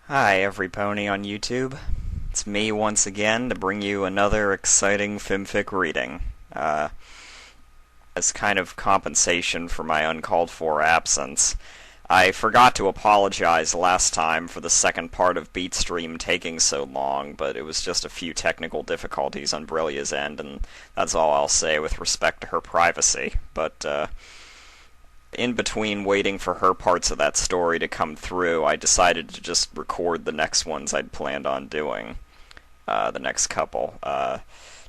Hi, every pony on YouTube. It's me once again to bring you another exciting Fanfic reading. As kind of compensation for my uncalled for absence, I forgot to apologize last time for the second part of Beatstream taking so long, but it was just a few technical difficulties on Brillia's end, and that's all I'll say with respect to her privacy. But, in between waiting for her parts of that story to come through, I decided to just record the next ones I'd planned on doing. The next couple.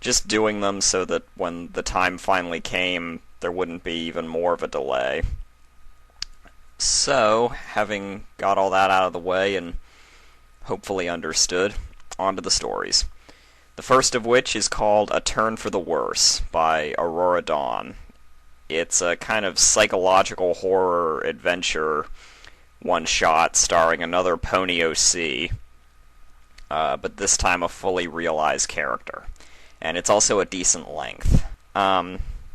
Just doing them so that when the time finally came, there wouldn't be even more of a delay. So, having got all that out of the way and hopefully understood, on to the stories. The first of which is called A Turn for the Worse by AuroraDawn. It's a kind of psychological horror adventure one-shot starring another Pony OC, but this time a fully realized character. And it's also a decent length.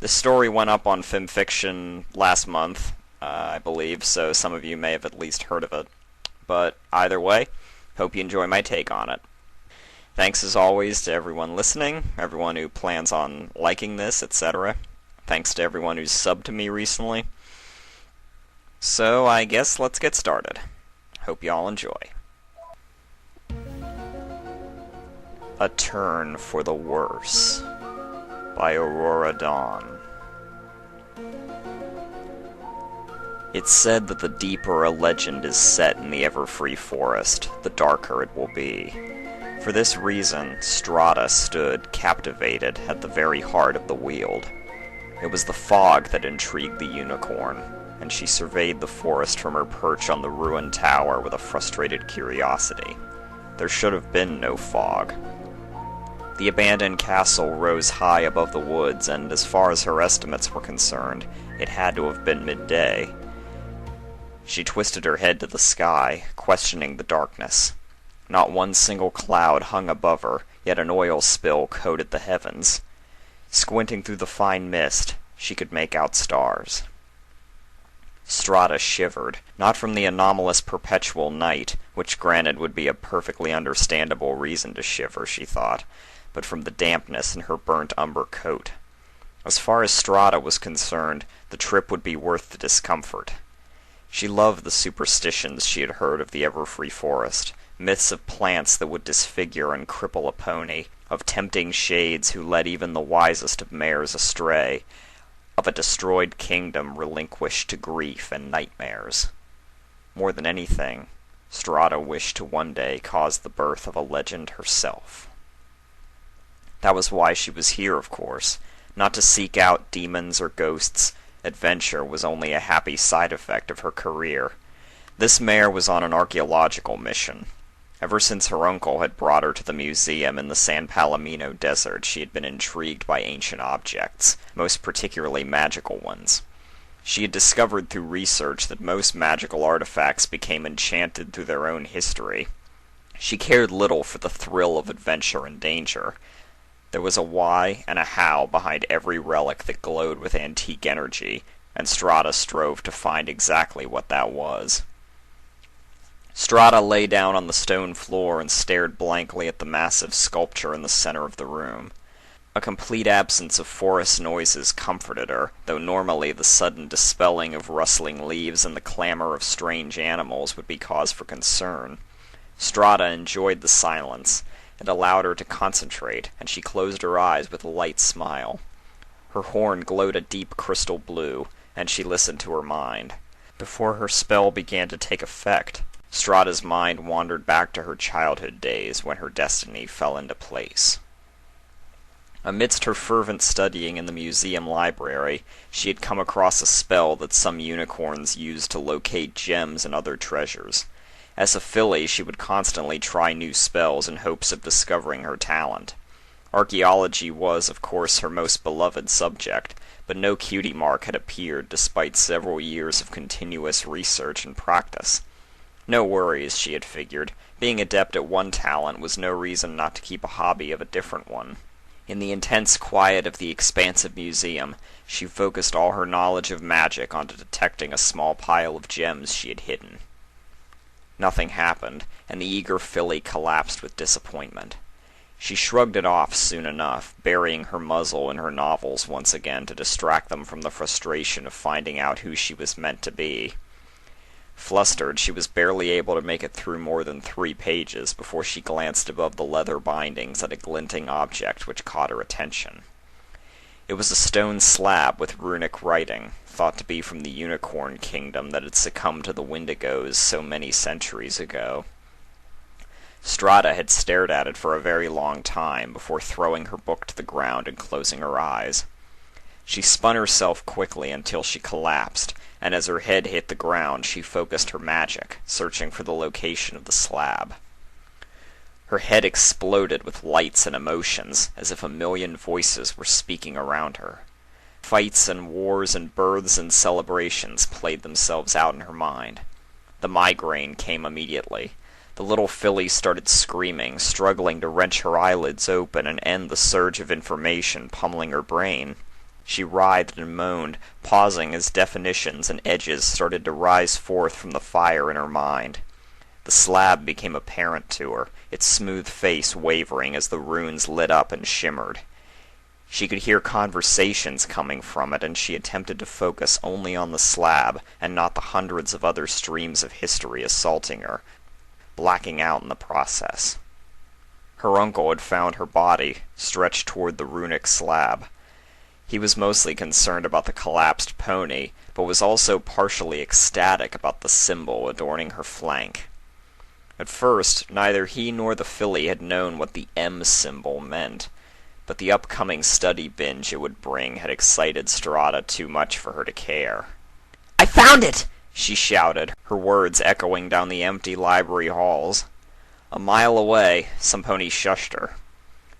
This story went up on FimFiction last month, I believe, so some of you may have at least heard of it. But either way, hope you enjoy my take on it. Thanks as always to everyone listening, everyone who plans on liking this, etc. Thanks to everyone who's subbed to me recently. So I guess let's get started. Hope y'all enjoy. A Turn for the Worse by AuroraDawn. It's said that the deeper a legend is set in the Everfree Forest, the darker it will be. For this reason, Strata stood captivated at the very heart of the Weald. It was the fog that intrigued the unicorn, and she surveyed the forest from her perch on the ruined tower with a frustrated curiosity. There should have been no fog. The abandoned castle rose high above the woods, and as far as her estimates were concerned, it had to have been midday. She twisted her head to the sky, questioning the darkness. Not one single cloud hung above her, yet an oil spill coated the heavens. Squinting through the fine mist, she could make out stars. Strata shivered, not from the anomalous perpetual night, which granted would be a perfectly understandable reason to shiver, she thought, but from the dampness in her burnt umber coat. As far as Strata was concerned, the trip would be worth the discomfort. She loved the superstitions she had heard of the Everfree Forest, myths of plants that would disfigure and cripple a pony, of tempting shades who led even the wisest of mares astray, of a destroyed kingdom relinquished to grief and nightmares. More than anything, Strata wished to one day cause the birth of a legend herself. That was why she was here, of course, not to seek out demons or ghosts. Adventure was only a happy side effect of her career. This mare was on an archaeological mission. Ever since her uncle had brought her to the museum in the San Palomino desert, she had been intrigued by ancient objects, most particularly magical ones. She had discovered through research that most magical artifacts became enchanted through their own history. She cared little for the thrill of adventure and danger. There was a why and a how behind every relic that glowed with antique energy, and Strata strove to find exactly what that was. Strata lay down on the stone floor and stared blankly at the massive sculpture in the center of the room. A complete absence of forest noises comforted her, though normally the sudden dispelling of rustling leaves and the clamor of strange animals would be cause for concern. Strata enjoyed the silence. It allowed her to concentrate, and she closed her eyes with a light smile. Her horn glowed a deep crystal blue, and she listened to her mind. Before her spell began to take effect, Strata's mind wandered back to her childhood days when her destiny fell into place. Amidst her fervent studying in the museum library, she had come across a spell that some unicorns used to locate gems and other treasures. As a filly, she would constantly try new spells in hopes of discovering her talent. Archaeology was, of course, her most beloved subject, but no cutie mark had appeared despite several years of continuous research and practice. No worries, she had figured. Being adept at one talent was no reason not to keep a hobby of a different one. In the intense quiet of the expansive museum, she focused all her knowledge of magic onto detecting a small pile of gems she had hidden. Nothing happened, and the eager filly collapsed with disappointment. She shrugged it off soon enough, burying her muzzle in her novels once again to distract them from the frustration of finding out who she was meant to be. Flustered, she was barely able to make it through more than 3 pages before she glanced above the leather bindings at a glinting object which caught her attention. It was a stone slab with runic writing, thought to be from the unicorn kingdom that had succumbed to the Wendigos so many centuries ago. Strata had stared at it for a very long time before throwing her book to the ground and closing her eyes. She spun herself quickly until she collapsed, and as her head hit the ground, she focused her magic, searching for the location of the slab. Her head exploded with lights and emotions, as if a million voices were speaking around her. Fights and wars and births and celebrations played themselves out in her mind. The migraine came immediately. The little filly started screaming, struggling to wrench her eyelids open and end the surge of information pummeling her brain. She writhed and moaned, pausing as definitions and edges started to rise forth from the fire in her mind. The slab became apparent to her, its smooth face wavering as the runes lit up and shimmered. She could hear conversations coming from it, and she attempted to focus only on the slab and not the hundreds of other streams of history assaulting her, blacking out in the process. Her uncle had found her body, stretched toward the runic slab. He was mostly concerned about the collapsed pony, but was also partially ecstatic about the symbol adorning her flank. At first, neither he nor the filly had known what the M symbol meant, but the upcoming study binge it would bring had excited Strata too much for her to care. "I found it!" she shouted, her words echoing down the empty library halls. A mile away, Samponi shushed her.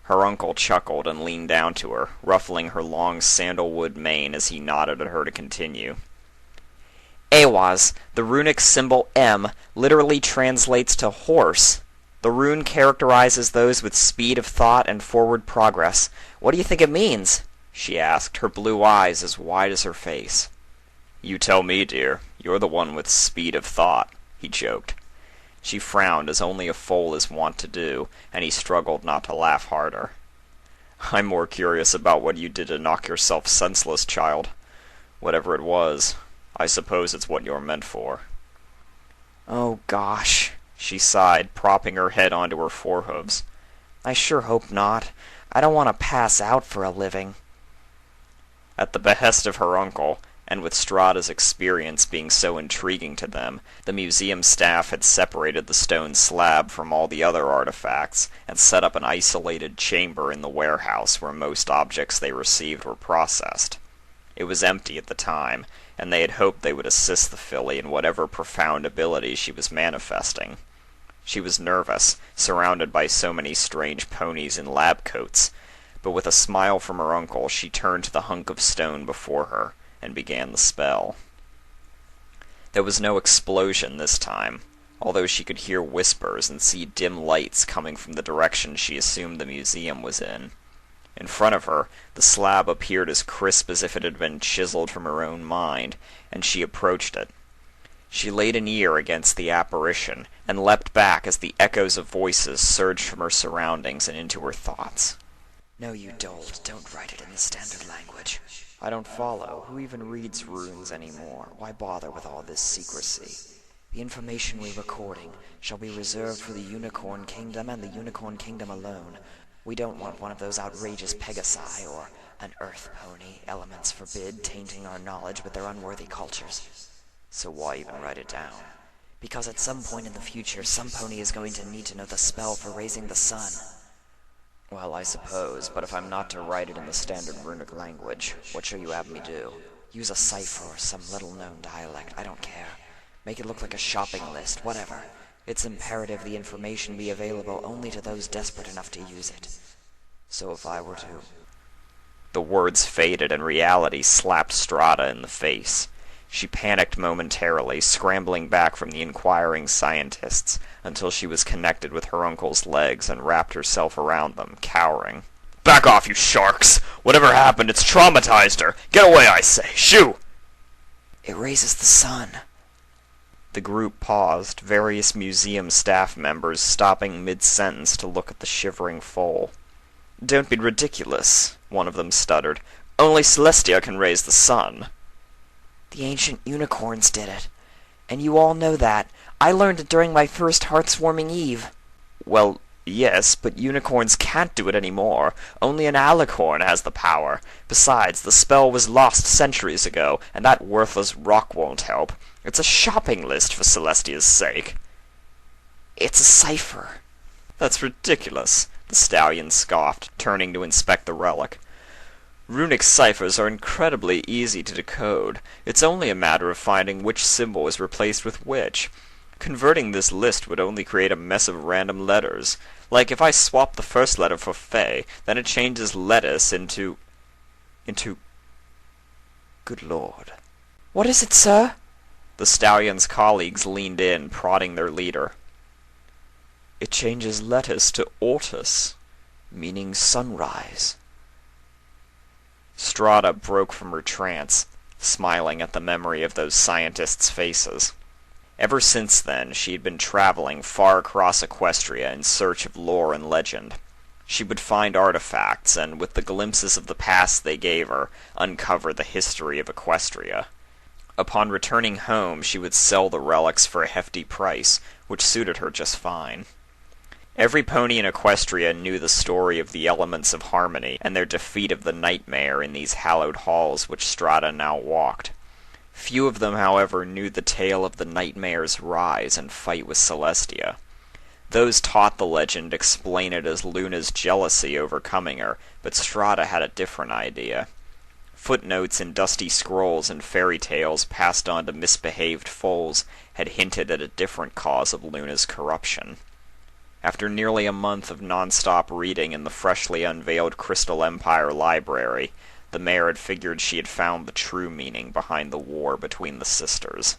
Her uncle chuckled and leaned down to her, ruffling her long sandalwood mane as he nodded at her to continue. Awaz, the runic symbol M, literally translates to horse. The rune characterizes those with speed of thought and forward progress. What do you think it means? She asked, her blue eyes as wide as her face. You tell me, dear. You're the one with speed of thought, he joked. She frowned as only a foal is wont to do, and he struggled not to laugh harder. I'm more curious about what you did to knock yourself senseless, child. Whatever it was, I suppose it's what you're meant for. Oh, gosh, she sighed, propping her head onto her forehooves. I sure hope not. I don't want to pass out for a living. At the behest of her uncle, and with Strata's experience being so intriguing to them, the museum staff had separated the stone slab from all the other artifacts and set up an isolated chamber in the warehouse where most objects they received were processed. It was empty at the time, and they had hoped they would assist the filly in whatever profound ability she was manifesting. She was nervous, surrounded by so many strange ponies in lab coats, but with a smile from her uncle she turned to the hunk of stone before her and began the spell. There was no explosion this time, although she could hear whispers and see dim lights coming from the direction she assumed the museum was in. In front of her, the slab appeared as crisp as if it had been chiseled from her own mind, and she approached it. She laid an ear against the apparition, and leapt back as the echoes of voices surged from her surroundings and into her thoughts. No, you dolt, don't write it in the standard language. I don't follow. Who even reads runes anymore? Why bother with all this secrecy? The information we're recording shall be reserved for the Unicorn Kingdom and the Unicorn Kingdom alone. We don't want one of those outrageous Pegasi or an Earth Pony, elements forbid, tainting our knowledge with their unworthy cultures. So why even write it down? Because at some point in the future, some pony is going to need to know the spell for raising the sun. Well, I suppose, but if I'm not to write it in the standard runic language, what shall you have me do? Use a cipher or some little-known dialect, I don't care. Make it look like a shopping list, whatever. It's imperative the information be available only to those desperate enough to use it. So if I were to... The words faded and reality slapped Strata in the face. She panicked momentarily, scrambling back from the inquiring scientists, until she was connected with her uncle's legs and wrapped herself around them, cowering. Back off, you sharks! Whatever happened, it's traumatized her! Get away, I say! Shoo! It raises the sun. The group paused, various museum staff members stopping mid-sentence to look at the shivering foal. "Don't be ridiculous," one of them stuttered. "Only Celestia can raise the sun." "The ancient unicorns did it. And you all know that. I learned it during my first Heartswarming Eve." "Well, yes, but unicorns can't do it anymore. Only an alicorn has the power. Besides, the spell was lost centuries ago, and that worthless rock won't help. It's a shopping list for Celestia's sake." "It's a cipher." "That's ridiculous," the stallion scoffed, turning to inspect the relic. "Runic ciphers are incredibly easy to decode. It's only a matter of finding which symbol is replaced with which. Converting this list would only create a mess of random letters. Like if I swap the first letter for Fey, then it changes lettuce into... Good Lord." "What is it, sir?" The stallion's colleagues leaned in, prodding their leader. "It changes lettuce to Ortus, meaning sunrise." Strata broke from her trance, smiling at the memory of those scientists' faces. Ever since then, she had been traveling far across Equestria in search of lore and legend. She would find artifacts, and with the glimpses of the past they gave her, uncover the history of Equestria. Upon returning home, she would sell the relics for a hefty price, which suited her just fine. Every pony in Equestria knew the story of the Elements of Harmony, and their defeat of the Nightmare in these hallowed halls which Strata now walked. Few of them, however, knew the tale of the Nightmare's rise and fight with Celestia. Those taught the legend explain it as Luna's jealousy overcoming her, but Strata had a different idea. Footnotes in dusty scrolls and fairy tales passed on to misbehaved foals had hinted at a different cause of Luna's corruption. After nearly a month of non-stop reading in the freshly unveiled Crystal Empire library, the mayor had figured she had found the true meaning behind the war between the sisters.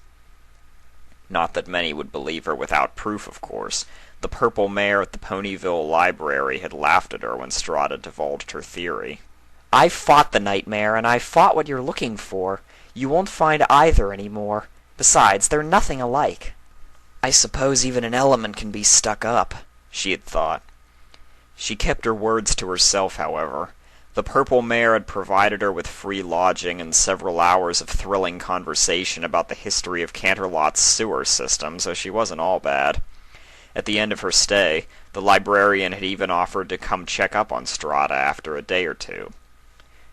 Not that many would believe her without proof, of course. The purple mare at the Ponyville library had laughed at her when Strata divulged her theory. "I fought the Nightmare, and I fought what you're looking for. You won't find either anymore. Besides, they're nothing alike." "I suppose even an element can be stuck up," she had thought. She kept her words to herself, however. The purple mare had provided her with free lodging and several hours of thrilling conversation about the history of Canterlot's sewer system, so she wasn't all bad. At the end of her stay, the librarian had even offered to come check up on Strata after a day or two.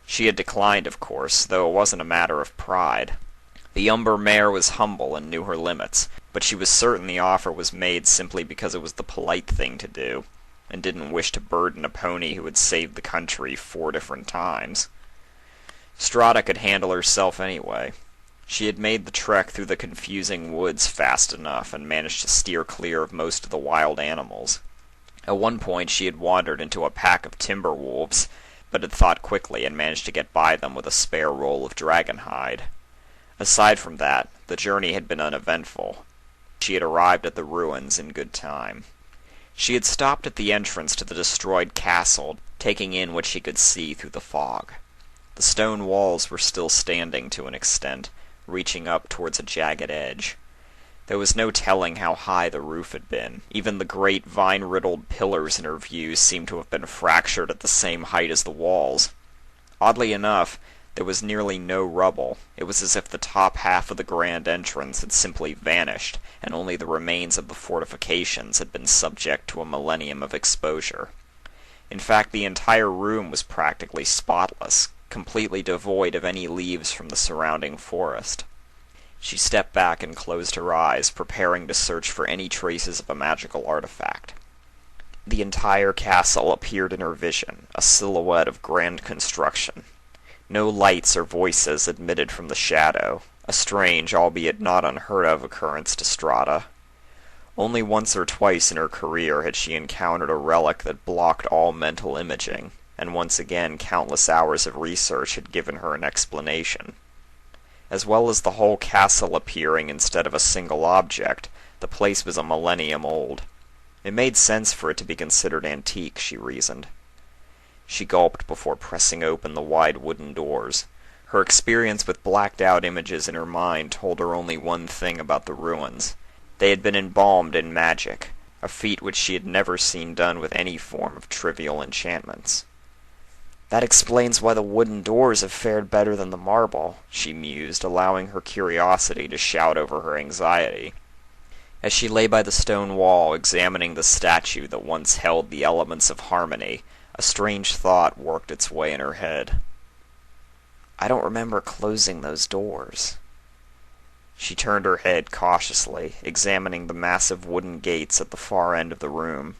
She had declined, of course, though it wasn't a matter of pride. The Umber mare was humble and knew her limits, but she was certain the offer was made simply because it was the polite thing to do, and didn't wish to burden a pony who had saved the country 4 different times. Strata could handle herself anyway. She had made the trek through the confusing woods fast enough and managed to steer clear of most of the wild animals. At one point she had wandered into a pack of timber wolves, but had thought quickly and managed to get by them with a spare roll of dragon hide. Aside from that, the journey had been uneventful. She had arrived at the ruins in good time. She had stopped at the entrance to the destroyed castle, taking in what she could see through the fog. The stone walls were still standing to an extent, reaching up towards a jagged edge. There was no telling how high the roof had been. Even the great vine-riddled pillars in her view seemed to have been fractured at the same height as the walls. Oddly enough, there was nearly no rubble. It was as if the top half of the grand entrance had simply vanished, and only the remains of the fortifications had been subject to a millennium of exposure. In fact, the entire room was practically spotless, completely devoid of any leaves from the surrounding forest. She stepped back and closed her eyes, preparing to search for any traces of a magical artifact. The entire castle appeared in her vision, a silhouette of grand construction. No lights or voices admitted from the shadow, a strange, albeit not unheard of occurrence to Strata. Only once or twice in her career had she encountered a relic that blocked all mental imaging, and once again countless hours of research had given her an explanation. As well as the whole castle appearing instead of a single object, the place was a millennium old. It made sense for it to be considered antique, she reasoned. She gulped before pressing open the wide wooden doors. Her experience with blacked-out images in her mind told her only one thing about the ruins. They had been embalmed in magic, a feat which she had never seen done with any form of trivial enchantments. That explains why the wooden doors have fared better than the marble, she mused, allowing her curiosity to shout over her anxiety. As she lay by the stone wall, examining the statue that once held the elements of harmony, a strange thought worked its way in her head. I don't remember closing those doors. She turned her head cautiously, examining the massive wooden gates at the far end of the room.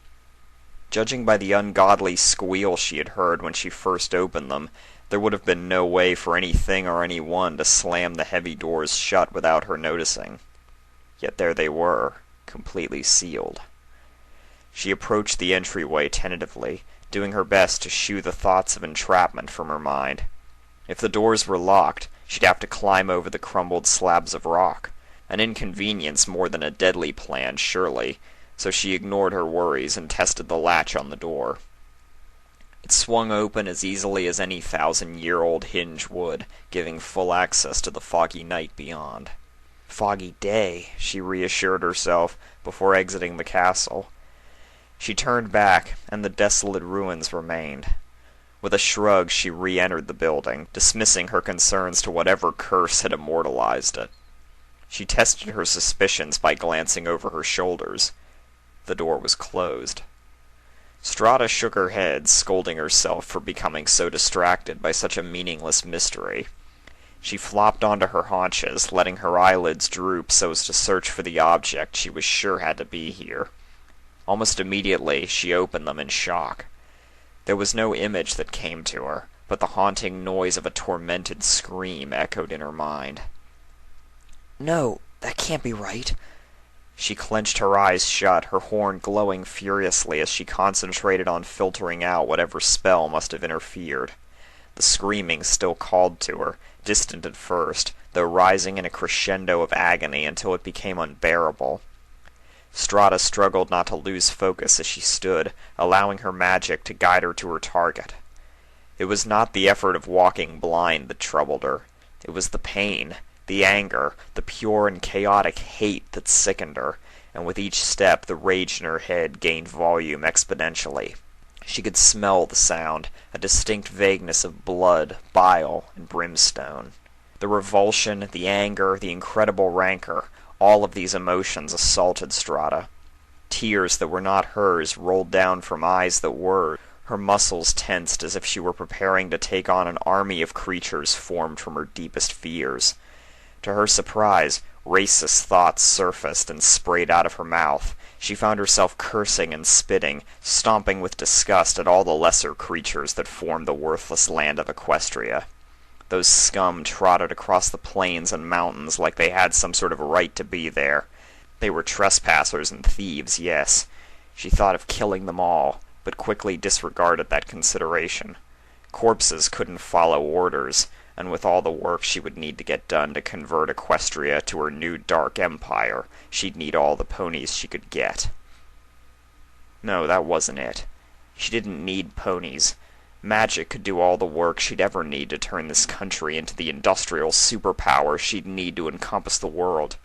Judging by the ungodly squeal she had heard when she first opened them, there would have been no way for anything or anyone to slam the heavy doors shut without her noticing. Yet there they were, completely sealed. She approached the entryway tentatively, doing her best to shoo the thoughts of entrapment from her mind. If the doors were locked, she'd have to climb over the crumbled slabs of rock, an inconvenience more than a deadly plan, surely, so she ignored her worries and tested the latch on the door. It swung open as easily as any 1,000-year-old hinge would, giving full access to the foggy night beyond. Foggy day, she reassured herself before exiting the castle. She turned back, and the desolate ruins remained. With a shrug, she re-entered the building, dismissing her concerns to whatever curse had immortalized it. She tested her suspicions by glancing over her shoulders. The door was closed. Strata shook her head, scolding herself for becoming so distracted by such a meaningless mystery. She flopped onto her haunches, letting her eyelids droop so as to search for the object she was sure had to be here. Almost immediately, she opened them in shock. There was no image that came to her, but the haunting noise of a tormented scream echoed in her mind. No, that can't be right. She clenched her eyes shut, her horn glowing furiously as she concentrated on filtering out whatever spell must have interfered. The screaming still called to her, distant at first, though rising in a crescendo of agony until it became unbearable. Strata struggled not to lose focus as she stood, allowing her magic to guide her to her target. It was not the effort of walking blind that troubled her. It was the pain, the anger, the pure and chaotic hate that sickened her, and with each step the rage in her head gained volume exponentially. She could smell the sound, a distinct vagueness of blood, bile, and brimstone. The revulsion, the anger, the incredible rancor, all of these emotions assaulted Strata. Tears that were not hers rolled down from eyes that were. Her muscles tensed as if she were preparing to take on an army of creatures formed from her deepest fears. To her surprise, racist thoughts surfaced and sprayed out of her mouth. She found herself cursing and spitting, stomping with disgust at all the lesser creatures that formed the worthless land of Equestria. Those scum trotted across the plains and mountains like they had some sort of right to be there. They were trespassers and thieves, yes. She thought of killing them all, but quickly disregarded that consideration. Corpses couldn't follow orders, and with all the work she would need to get done to convert Equestria to her new dark empire, she'd need all the ponies she could get. No, that wasn't it. She didn't need ponies. Magic could do all the work she'd ever need to turn this country into the industrial superpower she'd need to encompass the world.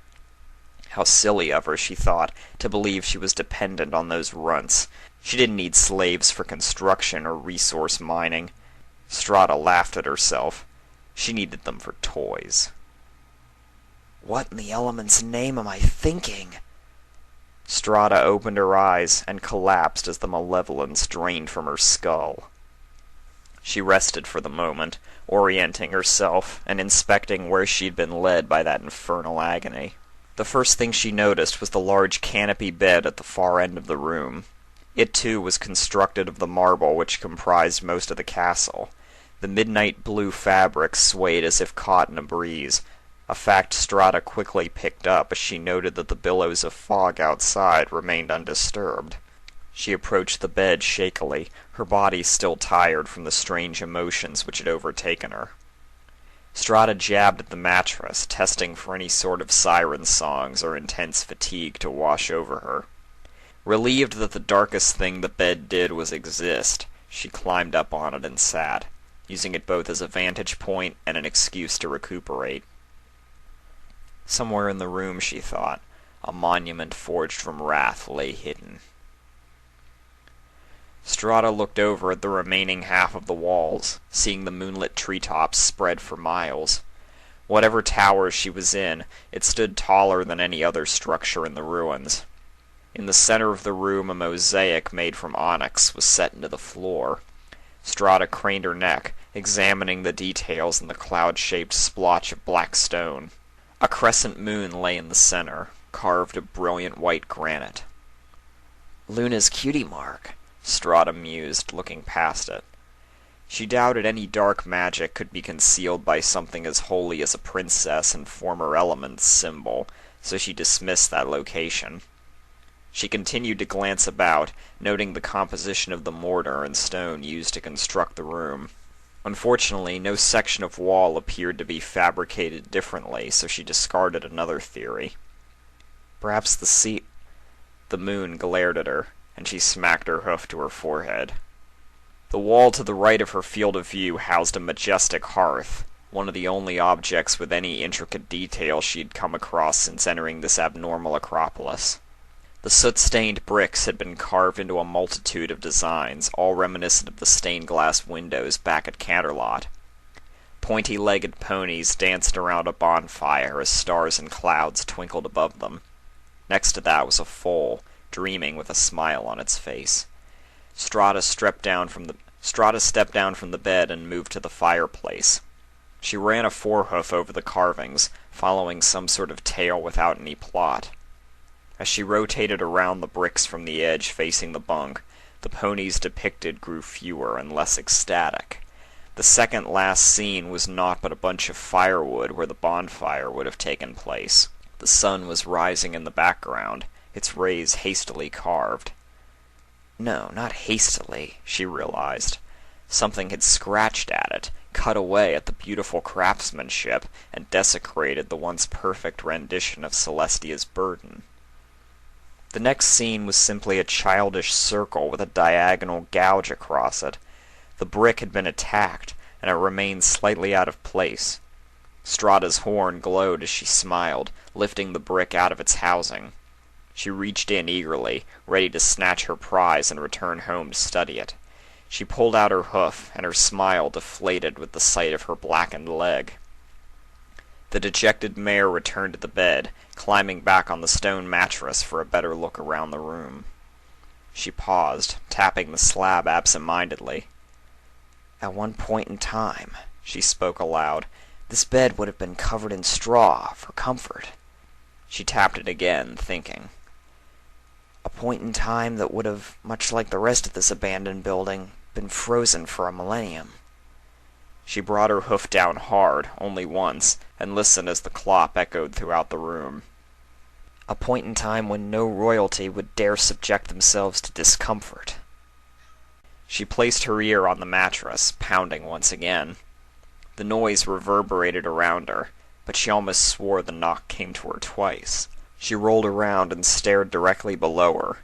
How silly of her, she thought, to believe she was dependent on those runts. She didn't need slaves for construction or resource mining. Strata laughed at herself. She needed them for toys. What in the element's name am I thinking? Strata opened her eyes and collapsed as the malevolence drained from her skull. She rested for the moment, orienting herself and inspecting where she'd been led by that infernal agony. The first thing she noticed was the large canopy bed at the far end of the room. It too was constructed of the marble which comprised most of the castle. The midnight blue fabric swayed as if caught in a breeze, a fact Strata quickly picked up as she noted that the billows of fog outside remained undisturbed. She approached the bed shakily, her body still tired from the strange emotions which had overtaken her. Strata jabbed at the mattress, testing for any sort of siren songs or intense fatigue to wash over her. Relieved that the darkest thing the bed did was exist, she climbed up on it and sat. using it both as a vantage point and an excuse to recuperate. Somewhere in the room, she thought, a monument forged from wrath lay hidden. Strata looked over at the remaining half of the walls, seeing the moonlit treetops spread for miles. Whatever tower she was in, it stood taller than any other structure in the ruins. In the center of the room, a mosaic made from onyx was set into the floor. Strata craned her neck, examining the details in the cloud-shaped splotch of black stone. A crescent moon lay in the center, carved of brilliant white granite. Luna's cutie mark, Strata mused, looking past it. She doubted any dark magic could be concealed by something as holy as a princess and former elements symbol, so she dismissed that location. She continued to glance about, noting the composition of the mortar and stone used to construct the room. Unfortunately, no section of wall appeared to be fabricated differently, so she discarded another theory. Perhaps the moon glared at her, and she smacked her hoof to her forehead. The wall to the right of her field of view housed a majestic hearth, one of the only objects with any intricate detail she had come across since entering this abnormal acropolis. The soot-stained bricks had been carved into a multitude of designs, all reminiscent of the stained-glass windows back at Canterlot. Pointy-legged ponies danced around a bonfire as stars and clouds twinkled above them. Next to that was a foal, dreaming with a smile on its face. Strata stepped down from the bed and moved to the fireplace. She ran a forehoof over the carvings, following some sort of tale without any plot. As she rotated around the bricks from the edge facing the bunk, the ponies depicted grew fewer and less ecstatic. The second last scene was naught but a bunch of firewood where the bonfire would have taken place. The sun was rising in the background, its rays hastily carved. No, not hastily, she realized. Something had scratched at it, cut away at the beautiful craftsmanship, and desecrated the once perfect rendition of Celestia's burden. The next scene was simply a childish circle with a diagonal gouge across it. The brick had been attacked, and it remained slightly out of place. Strata's horn glowed as she smiled, lifting the brick out of its housing. She reached in eagerly, ready to snatch her prize and return home to study it. She pulled out her hoof, and her smile deflated with the sight of her blackened leg. The dejected mare returned to the bed, climbing back on the stone mattress for a better look around the room. She paused, tapping the slab absent-mindedly. At one point in time, she spoke aloud, this bed would have been covered in straw for comfort. She tapped it again, thinking. A point in time that would have, much like the rest of this abandoned building, been frozen for a millennium. She brought her hoof down hard, only once, and listened as the clop echoed throughout the room. A point in time when no royalty would dare subject themselves to discomfort. She placed her ear on the mattress, pounding once again. The noise reverberated around her, but she almost swore the knock came to her twice. She rolled around and stared directly below her.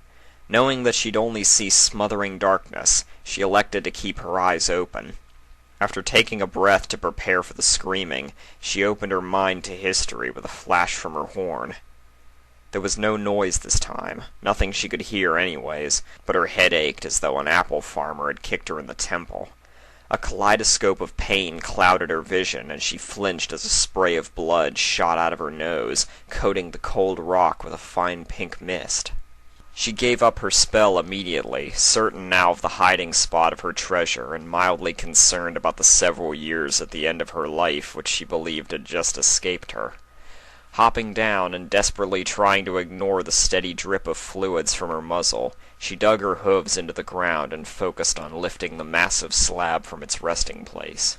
Knowing that she'd only see smothering darkness, she elected to keep her eyes open. After taking a breath to prepare for the screaming, she opened her mind to history with a flash from her horn. There was no noise this time, nothing she could hear anyways, but her head ached as though an apple farmer had kicked her in the temple. A kaleidoscope of pain clouded her vision, and she flinched as a spray of blood shot out of her nose, coating the cold rock with a fine pink mist. She gave up her spell immediately, certain now of the hiding spot of her treasure, and mildly concerned about the several years at the end of her life which she believed had just escaped her. Hopping down and desperately trying to ignore the steady drip of fluids from her muzzle, she dug her hooves into the ground and focused on lifting the massive slab from its resting place.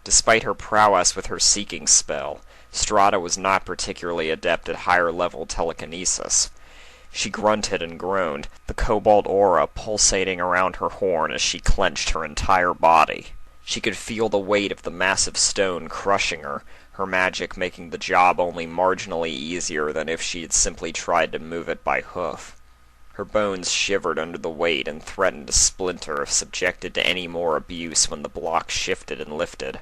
Despite her prowess with her seeking spell, Strata was not particularly adept at higher-level telekinesis. She grunted and groaned, the cobalt aura pulsating around her horn as she clenched her entire body. She could feel the weight of the massive stone crushing her, her magic making the job only marginally easier than if she had simply tried to move it by hoof. Her bones shivered under the weight and threatened to splinter if subjected to any more abuse when the block shifted and lifted.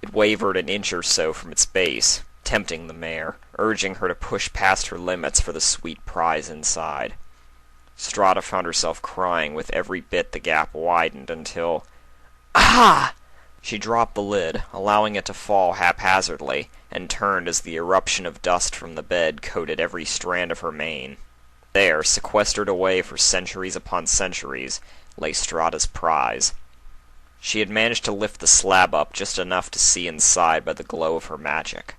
It wavered an inch or so from its base, tempting the mare, urging her to push past her limits for the sweet prize inside. Strata found herself crying with every bit the gap widened until... Ah! She dropped the lid, allowing it to fall haphazardly, and turned as the eruption of dust from the bed coated every strand of her mane. There, sequestered away for centuries upon centuries, lay Strata's prize. She had managed to lift the slab up just enough to see inside by the glow of her magic.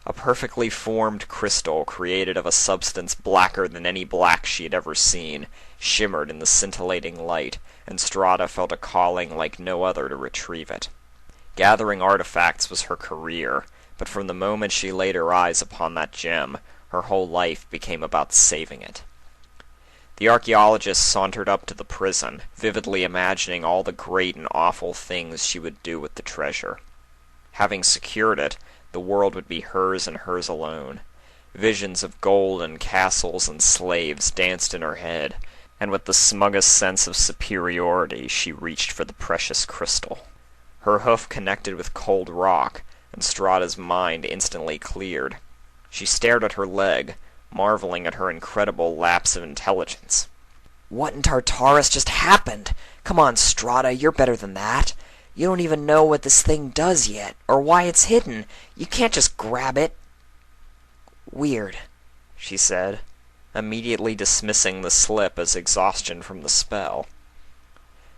A perfectly formed crystal, created of a substance blacker than any black she had ever seen, shimmered in the scintillating light, and Strata felt a calling like no other to retrieve it. Gathering artifacts was her career, but from the moment she laid her eyes upon that gem, her whole life became about saving it. The archaeologist sauntered up to the prison, vividly imagining all the great and awful things she would do with the treasure. Having secured it, the world would be hers and hers alone. Visions of gold and castles and slaves danced in her head, and with the smuggest sense of superiority she reached for the precious crystal. Her hoof connected with cold rock, and Strata's mind instantly cleared. She stared at her leg, marveling at her incredible lapse of intelligence. What in Tartarus just happened? Come on, Strata, you're better than that. You don't even know what this thing does yet, or why it's hidden. You can't just grab it. Weird, she said, immediately dismissing the slip as exhaustion from the spell.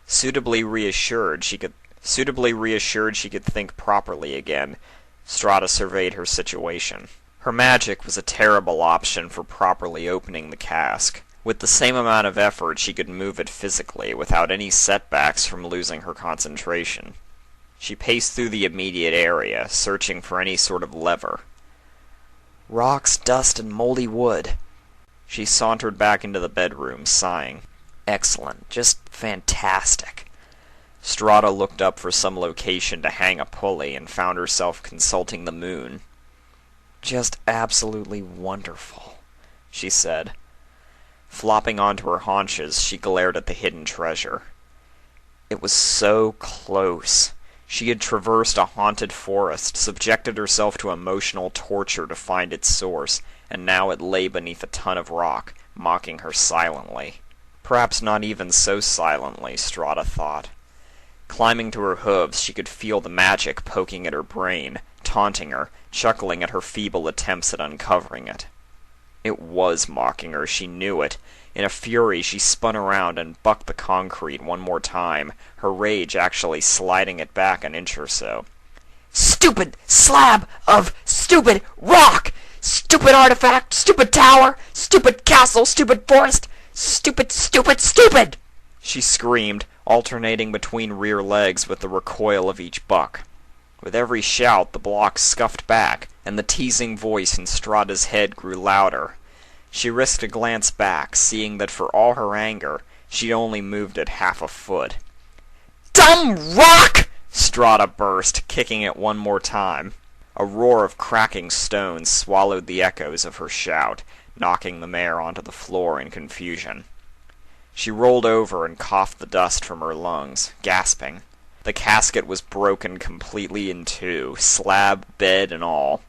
Suitably reassured she could think properly again, Strata surveyed her situation. Her magic was a terrible option for properly opening the cask. With the same amount of effort she could move it physically, without any setbacks from losing her concentration. She paced through the immediate area, searching for any sort of lever. Rocks, dust, and moldy wood. She sauntered back into the bedroom, sighing. Excellent. Just fantastic. Strata looked up for some location to hang a pulley and found herself consulting the moon. Just absolutely wonderful, she said. Flopping onto her haunches, she glared at the hidden treasure. It was so close. She had traversed a haunted forest, subjected herself to emotional torture to find its source, and now it lay beneath a ton of rock, mocking her silently. Perhaps not even so silently, Strata thought. Climbing to her hooves, she could feel the magic poking at her brain, taunting her, chuckling at her feeble attempts at uncovering it. It was mocking her, she knew it. In a fury, she spun around and bucked the concrete one more time, her rage actually sliding it back an inch or so. Stupid slab of stupid rock! Stupid artifact! Stupid tower! Stupid castle! Stupid forest! Stupid, stupid, stupid! She screamed, alternating between rear legs with the recoil of each buck. With every shout, the block scuffed back, and the teasing voice in Strata's head grew louder. She risked a glance back, seeing that for all her anger, she'd only moved it half a foot. Dumb rock! Strata burst, kicking it one more time. A roar of cracking stones swallowed the echoes of her shout, knocking the mare onto the floor in confusion. She rolled over and coughed the dust from her lungs, gasping. The casket was broken completely in two, slab, bed, and all.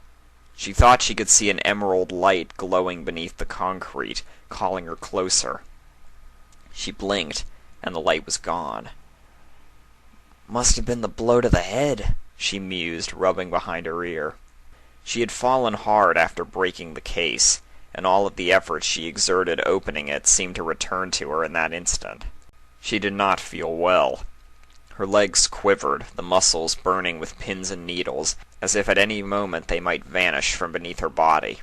She thought she could see an emerald light glowing beneath the concrete, calling her closer. She blinked, and the light was gone. Must have been the blow to the head, she mused, rubbing behind her ear. She had fallen hard after breaking the case, and all of the effort she exerted opening it seemed to return to her in that instant. She did not feel well. Her legs quivered, the muscles burning with pins and needles, as if at any moment they might vanish from beneath her body.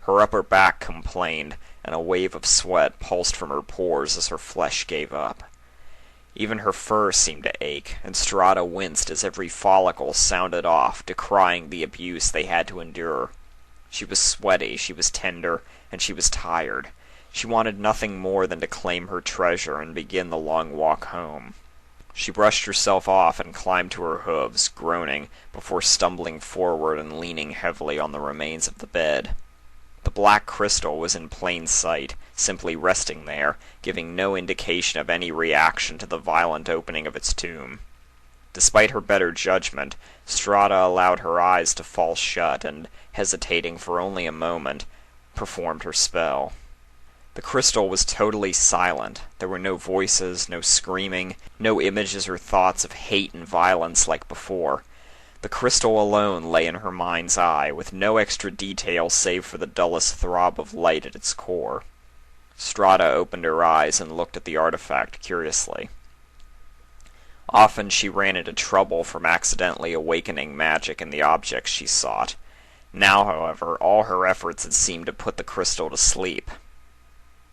Her upper back complained, and a wave of sweat pulsed from her pores as her flesh gave up. Even her fur seemed to ache, and Strata winced as every follicle sounded off, decrying the abuse they had to endure. She was sweaty, she was tender, and she was tired. She wanted nothing more than to claim her treasure and begin the long walk home. She brushed herself off and climbed to her hooves, groaning, before stumbling forward and leaning heavily on the remains of the bed. The black crystal was in plain sight, simply resting there, giving no indication of any reaction to the violent opening of its tomb. Despite her better judgment, Strata allowed her eyes to fall shut and, hesitating for only a moment, performed her spell. The crystal was totally silent. There were no voices, no screaming, no images or thoughts of hate and violence like before. The crystal alone lay in her mind's eye, with no extra detail save for the dullest throb of light at its core. Strata opened her eyes and looked at the artifact curiously. Often she ran into trouble from accidentally awakening magic in the objects she sought. Now, however, all her efforts had seemed to put the crystal to sleep.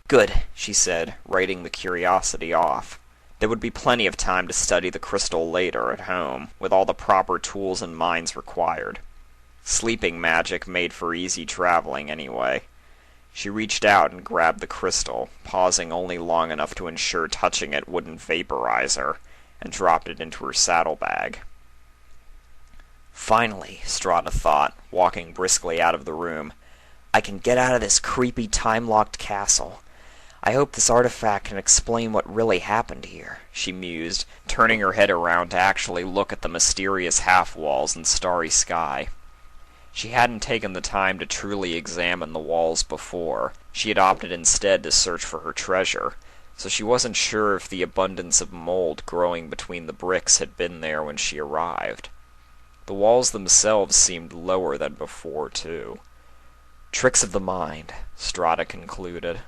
"Good," she said, writing the curiosity off. There would be plenty of time to study the crystal later, at home, with all the proper tools and minds required. Sleeping magic made for easy traveling anyway. She reached out and grabbed the crystal, pausing only long enough to ensure touching it wouldn't vaporize her, and dropped it into her saddlebag. "Finally," Strata thought, walking briskly out of the room, "I can get out of this creepy time-locked castle. I hope this artifact can explain what really happened here," she mused, turning her head around to actually look at the mysterious half-walls and starry sky. She hadn't taken the time to truly examine the walls before. She had opted instead to search for her treasure, so she wasn't sure if the abundance of mold growing between the bricks had been there when she arrived. The walls themselves seemed lower than before, too. "Tricks of the mind," Strata concluded.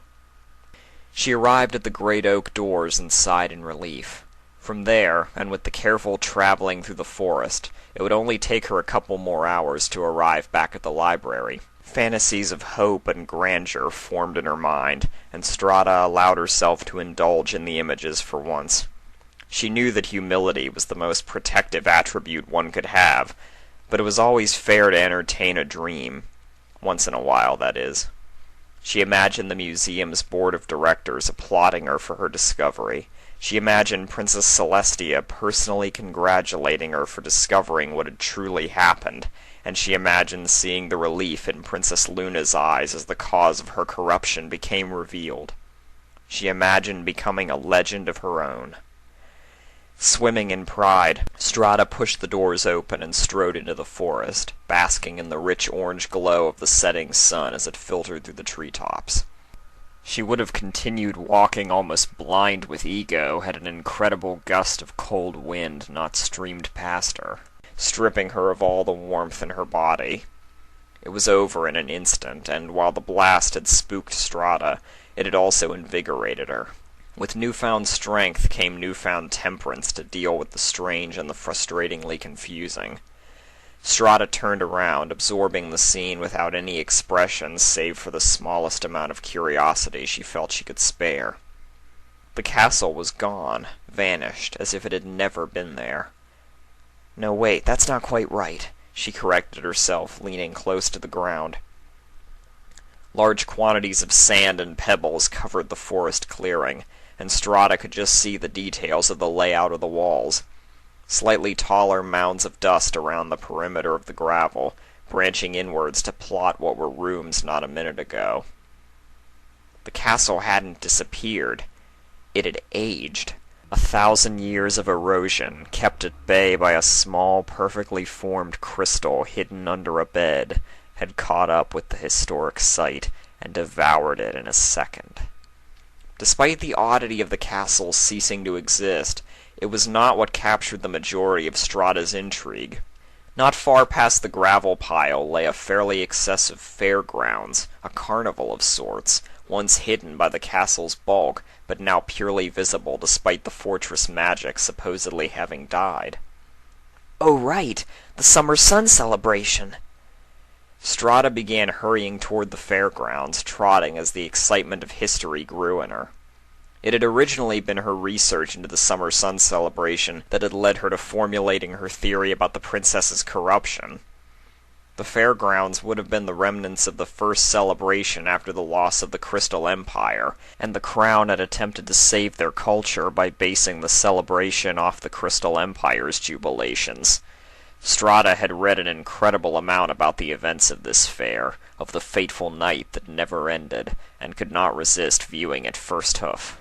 She arrived at the great oak doors and sighed in relief. From there, and with the careful traveling through the forest, it would only take her a couple more hours to arrive back at the library. Fantasies of hope and grandeur formed in her mind, and Strata allowed herself to indulge in the images for once. She knew that humility was the most protective attribute one could have, but it was always fair to entertain a dream. Once in a while, that is. She imagined the museum's board of directors applauding her for her discovery. She imagined Princess Celestia personally congratulating her for discovering what had truly happened, and she imagined seeing the relief in Princess Luna's eyes as the cause of her corruption became revealed. She imagined becoming a legend of her own. Swimming in pride, Strata pushed the doors open and strode into the forest, basking in the rich orange glow of the setting sun as it filtered through the treetops. She would have continued walking almost blind with ego had an incredible gust of cold wind not streamed past her, stripping her of all the warmth in her body. It was over in an instant, and while the blast had spooked Strata, it had also invigorated her. With newfound strength came newfound temperance to deal with the strange and the frustratingly confusing. Strata turned around, absorbing the scene without any expression save for the smallest amount of curiosity she felt she could spare. The castle was gone, vanished, as if it had never been there. "No, wait, that's not quite right," she corrected herself, leaning close to the ground. Large quantities of sand and pebbles covered the forest clearing, and Strata could just see the details of the layout of the walls. Slightly taller mounds of dust around the perimeter of the gravel, branching inwards to plot what were rooms not a minute ago. The castle hadn't disappeared. It had aged. 1,000 years of erosion, kept at bay by a small, perfectly formed crystal hidden under a bed, had caught up with the historic site and devoured it in a second. Despite the oddity of the castle ceasing to exist, it was not what captured the majority of Strata's intrigue. Not far past the gravel pile lay a fairly excessive fairgrounds, a carnival of sorts, once hidden by the castle's bulk, but now purely visible despite the fortress magic supposedly having died. "Oh, right! The summer sun celebration!" Strata began hurrying toward the fairgrounds, trotting as the excitement of history grew in her. It had originally been her research into the summer sun celebration that had led her to formulating her theory about the princess's corruption. The fairgrounds would have been the remnants of the first celebration after the loss of the Crystal Empire, and the Crown had attempted to save their culture by basing the celebration off the Crystal Empire's jubilations. Strata had read an incredible amount about the events of this fair, of the fateful night that never ended, and could not resist viewing it first hoof.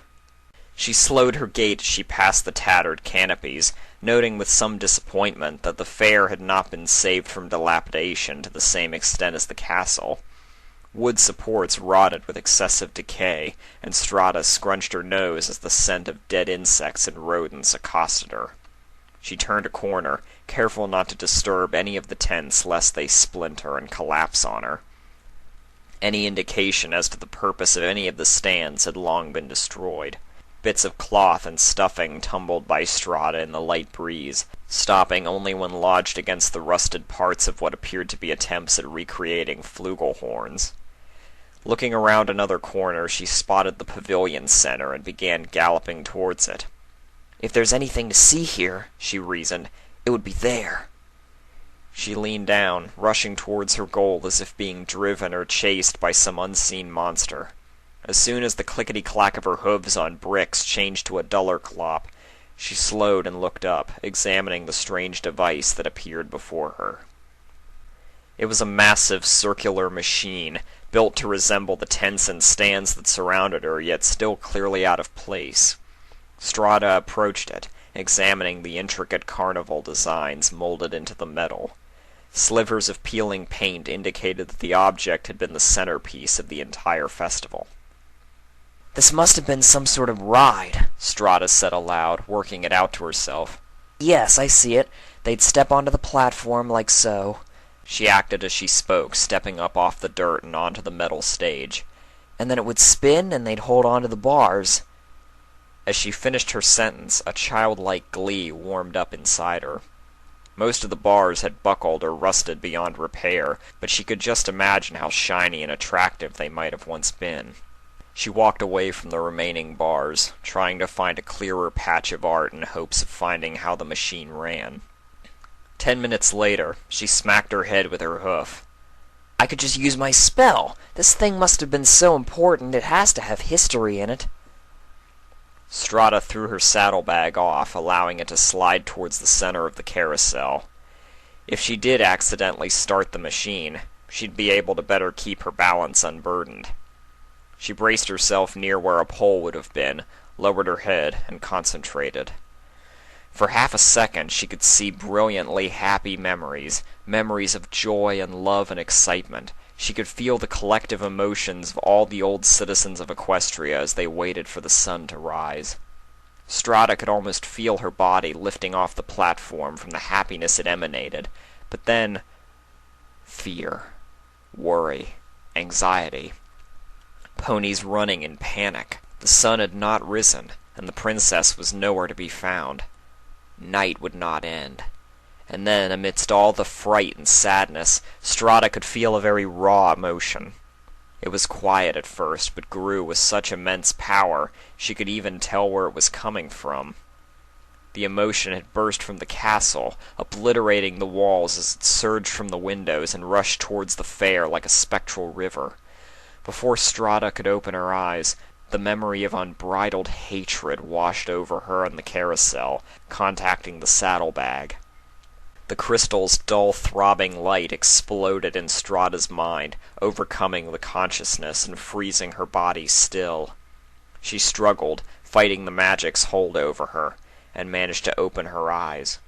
She slowed her gait as she passed the tattered canopies, noting with some disappointment that the fair had not been saved from dilapidation to the same extent as the castle. Wood supports rotted with excessive decay, and Strata scrunched her nose as the scent of dead insects and rodents accosted her. She turned a corner, careful not to disturb any of the tents lest they splinter and collapse on her. Any indication as to the purpose of any of the stands had long been destroyed. Bits of cloth and stuffing tumbled by Strata in the light breeze, stopping only when lodged against the rusted parts of what appeared to be attempts at recreating flugelhorns. Looking around another corner, she spotted the pavilion center and began galloping towards it. If there's anything to see here, she reasoned, it would be there. She leaned down, rushing towards her goal as if being driven or chased by some unseen monster. As soon as the clickety-clack of her hooves on bricks changed to a duller clop, she slowed and looked up, examining the strange device that appeared before her. It was a massive circular machine, built to resemble the tents and stands that surrounded her, yet still clearly out of place. Strata approached it, examining the intricate carnival designs molded into the metal. Slivers of peeling paint indicated that the object had been the centerpiece of the entire festival. This must have been some sort of ride, Strata said aloud, working it out to herself. Yes, I see it. They'd step onto the platform like so. She acted as she spoke, stepping up off the dirt and onto the metal stage. And then it would spin and they'd hold onto the bars. As she finished her sentence, a childlike glee warmed up inside her. Most of the bars had buckled or rusted beyond repair, but she could just imagine how shiny and attractive they might have once been. She walked away from the remaining bars, trying to find a clearer patch of art in hopes of finding how the machine ran. 10 minutes later, she smacked her head with her hoof. I could just use my spell. This thing must have been so important it has to have history in it. Strata threw her saddlebag off, allowing it to slide towards the center of the carousel. If she did accidentally start the machine, she'd be able to better keep her balance unburdened. She braced herself near where a pole would have been, lowered her head, and concentrated. For half a second she could see brilliantly happy memories, memories of joy and love and excitement. She could feel the collective emotions of all the old citizens of Equestria as they waited for the sun to rise. Strata could almost feel her body lifting off the platform from the happiness it emanated, but then fear, worry, anxiety. Ponies running in panic. The sun had not risen, and the princess was nowhere to be found. Night would not end. And then, amidst all the fright and sadness, Strata could feel a very raw emotion. It was quiet at first, but grew with such immense power she could even tell where it was coming from. The emotion had burst from the castle, obliterating the walls as it surged from the windows and rushed towards the fair like a spectral river. Before Strata could open her eyes, the memory of unbridled hatred washed over her and the carousel, contacting the saddlebag. The crystal's dull throbbing light exploded in Strata's mind, overcoming the consciousness and freezing her body still. She struggled, fighting the magic's hold over her, and managed to open her eyes.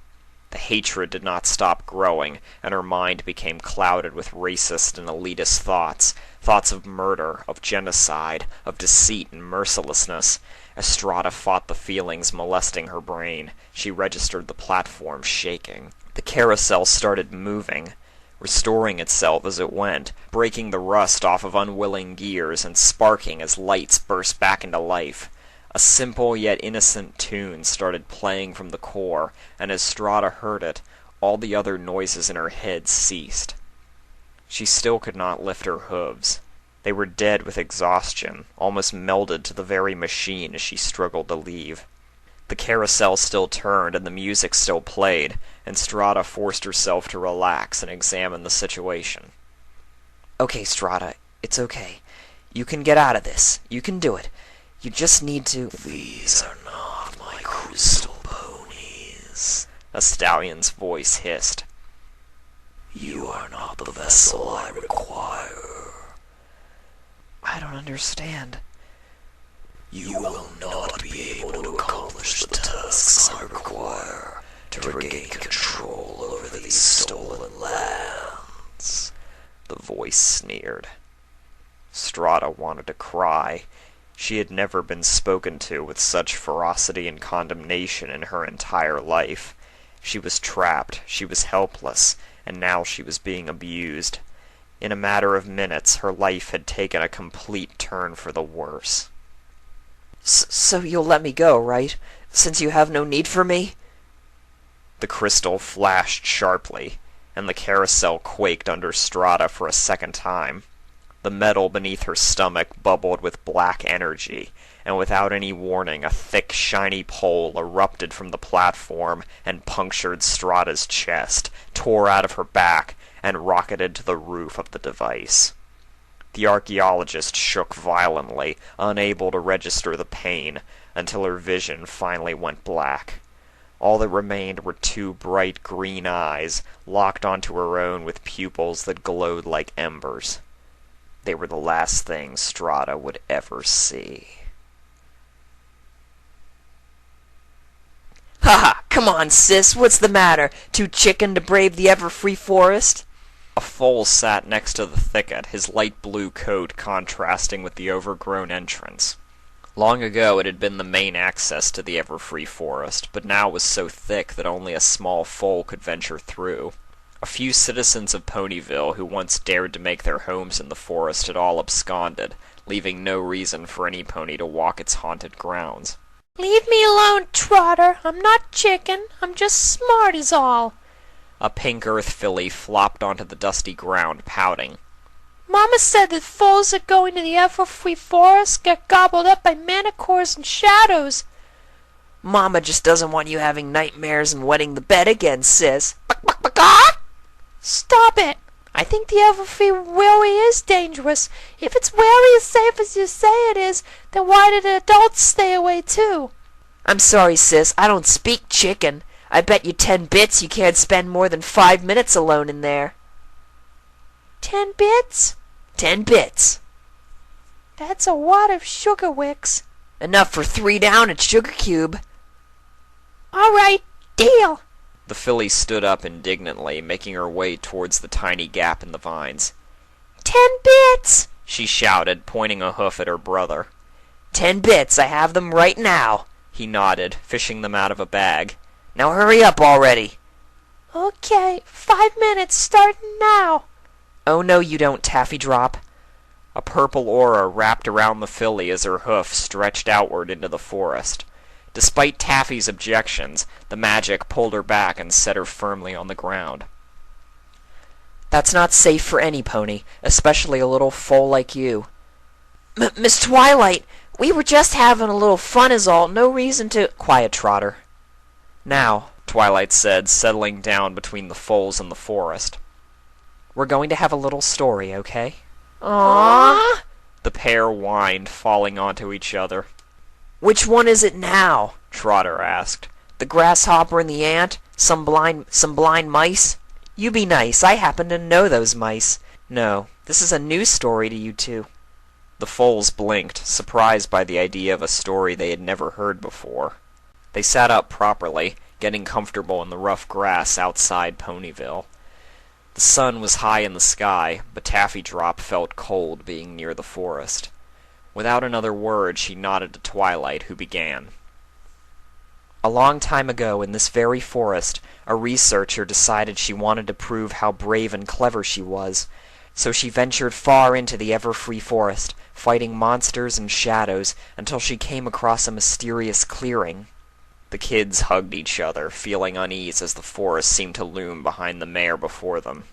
The hatred did not stop growing, and her mind became clouded with racist and elitist thoughts, thoughts of murder, of genocide, of deceit and mercilessness. As Strata fought the feelings molesting her brain, she registered the platform shaking. The carousel started moving, restoring itself as it went, breaking the rust off of unwilling gears and sparking as lights burst back into life. A simple yet innocent tune started playing from the core, and as Strata heard it, all the other noises in her head ceased. She still could not lift her hooves. They were dead with exhaustion, almost melded to the very machine as she struggled to leave. The carousel still turned and the music still played, and Strata forced herself to relax and examine the situation. Okay, Strata, it's okay. You can get out of this. You can do it. You just need to... These are not my crystal ponies, a stallion's voice hissed. You are not the vessel I require. I don't understand. You will not be able to accomplish the tasks I require to regain control over these stolen lands. The voice sneered. Strata wanted to cry. She had never been spoken to with such ferocity and condemnation in her entire life. She was trapped, she was helpless, and now she was being abused. In a matter of minutes, her life had taken a complete turn for the worse. So you'll let me go, right? Since you have no need for me? The crystal flashed sharply, and the carousel quaked under Strata for a second time. The metal beneath her stomach bubbled with black energy, and without any warning, a thick, shiny pole erupted from the platform and punctured Strata's chest, tore out of her back, and rocketed to the roof of the device. The archaeologist shook violently, unable to register the pain, until her vision finally went black. All that remained were two bright green eyes, locked onto her own with pupils that glowed like embers. They were the last thing Strata would ever see. Ha! Come on, sis, what's the matter? Too chicken to brave the Everfree Forest? A foal sat next to the thicket, his light blue coat contrasting with the overgrown entrance. Long ago it had been the main access to the Everfree Forest, but now was so thick that only a small foal could venture through. A few citizens of Ponyville who once dared to make their homes in the forest had all absconded, leaving no reason for any pony to walk its haunted grounds. Leave me alone, Trotter. I'm not chicken. I'm just smart is all. A pink earth filly flopped onto the dusty ground, pouting. Mama said that foals that go into the Everfree Forest get gobbled up by manticores and shadows. Mama just doesn't want you having nightmares and wetting the bed again, sis. Stop it! I think the Everfree really is dangerous. If it's really as safe as you say it is, then why did the adults stay away too? I'm sorry, sis. I don't speak chicken. I bet you 10 bits you can't spend more than 5 minutes alone in there. 10 bits? 10 bits. That's a lot of sugar wicks. Enough for 3 down at Sugar Cube. All right, deal. The filly stood up indignantly, making her way towards the tiny gap in the vines. 10 bits! She shouted, pointing a hoof at her brother. 10 bits. I have them right now. He nodded, fishing them out of a bag. Now hurry up already. Okay, 5 minutes starting now. Oh no you don't, Taffy Drop. A purple aura wrapped around the filly as her hoof stretched outward into the forest. Despite Taffy's objections, the magic pulled her back and set her firmly on the ground. That's not safe for any pony, especially a little foal like you. Miss Twilight, we were just having a little fun is all, no reason to— Quiet, Trotter. Now, Twilight said, settling down between the foals and the forest. We're going to have a little story, okay? Aww. The pair whined, falling onto each other. Which one is it now? Trotter asked. The grasshopper and the ant? Some blind mice? You be nice, I happen to know those mice. No, this is a new story to you two. The foals blinked, surprised by the idea of a story they had never heard before. They sat up properly, getting comfortable in the rough grass outside Ponyville. The sun was high in the sky, but Taffy Drop felt cold being near the forest. Without another word, she nodded to Twilight, who began. A long time ago, in this very forest, a researcher decided she wanted to prove how brave and clever she was. So she ventured far into the Everfree Forest, fighting monsters and shadows, until she came across a mysterious clearing. The kids hugged each other, feeling unease as the forest seemed to loom behind the mare before them.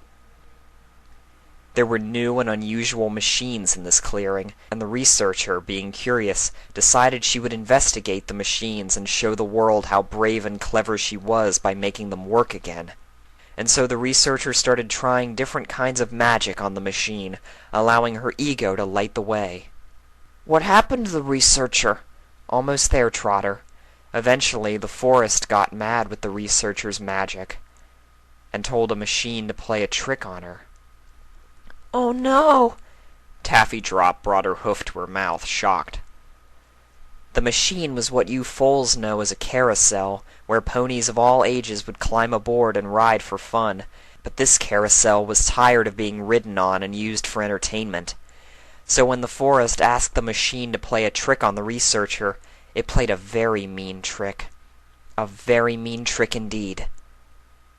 There were new and unusual machines in this clearing, and the researcher, being curious, decided she would investigate the machines and show the world how brave and clever she was by making them work again. And so the researcher started trying different kinds of magic on the machine, allowing her ego to light the way. What happened to the researcher? Almost there, Trotter. Eventually, the forest got mad with the researcher's magic. and told a machine to play a trick on her. Oh no! Taffy Drop brought her hoof to her mouth, shocked. The machine was what you foals know as a carousel, where ponies of all ages would climb aboard and ride for fun, but this carousel was tired of being ridden on and used for entertainment. So when the forest asked the machine to play a trick on the researcher, it played a very mean trick. A very mean trick indeed.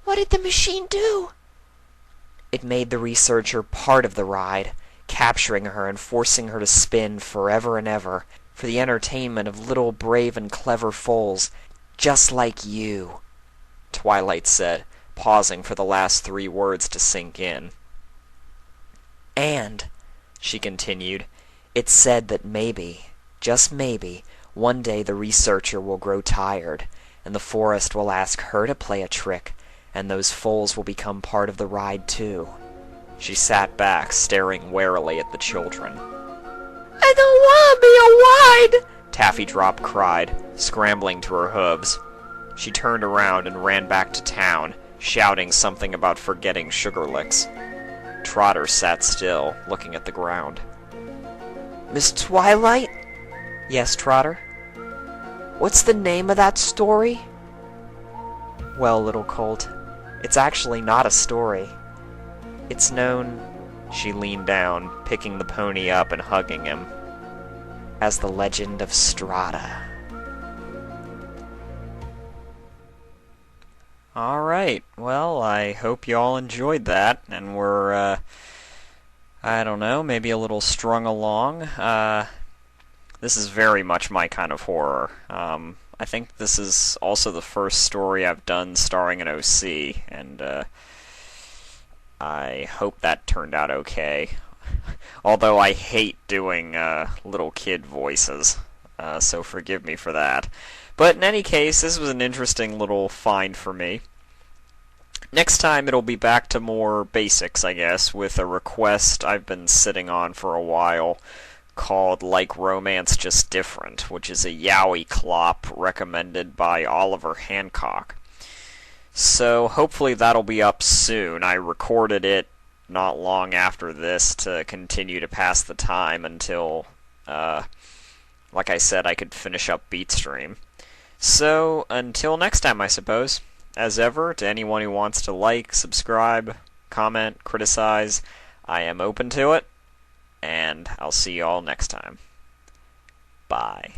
What did the machine do? It made the researcher part of the ride, capturing her and forcing her to spin forever and ever, for the entertainment of little brave and clever foals, just like you, Twilight said, pausing for the last 3 words to sink in. And, she continued, it said that maybe, just maybe, one day the researcher will grow tired, and the forest will ask her to play a trick, and those foals will become part of the ride too. She sat back, staring warily at the children. I don't want to be a ride! Taffy Drop cried, scrambling to her hooves. She turned around and ran back to town, shouting something about forgetting Sugar Licks. Trotter sat still, looking at the ground. Miss Twilight? Yes, Trotter? What's the name of that story? Well, little colt, it's actually not a story. It's known... She leaned down, picking the pony up and hugging him, as the legend of Strata. Alright, well, I hope you all enjoyed that, and were, I don't know, maybe a little strung along. This is very much my kind of horror. I think this is also the first story I've done starring an OC, and, I hope that turned out okay. Although I hate doing little kid voices, so forgive me for that. But in any case, this was an interesting little find for me. Next time it'll be back to more basics, I guess, with a request I've been sitting on for a while called Like Romance Just Different, which is a yaoi clop recommended by Oliver Hancock. So hopefully that'll be up soon. I recorded it not long after this to continue to pass the time until, like I said, I could finish up Beatstream. So until next time, I suppose. As ever, to anyone who wants to like, subscribe, comment, criticize, I am open to it, and I'll see you all next time. Bye.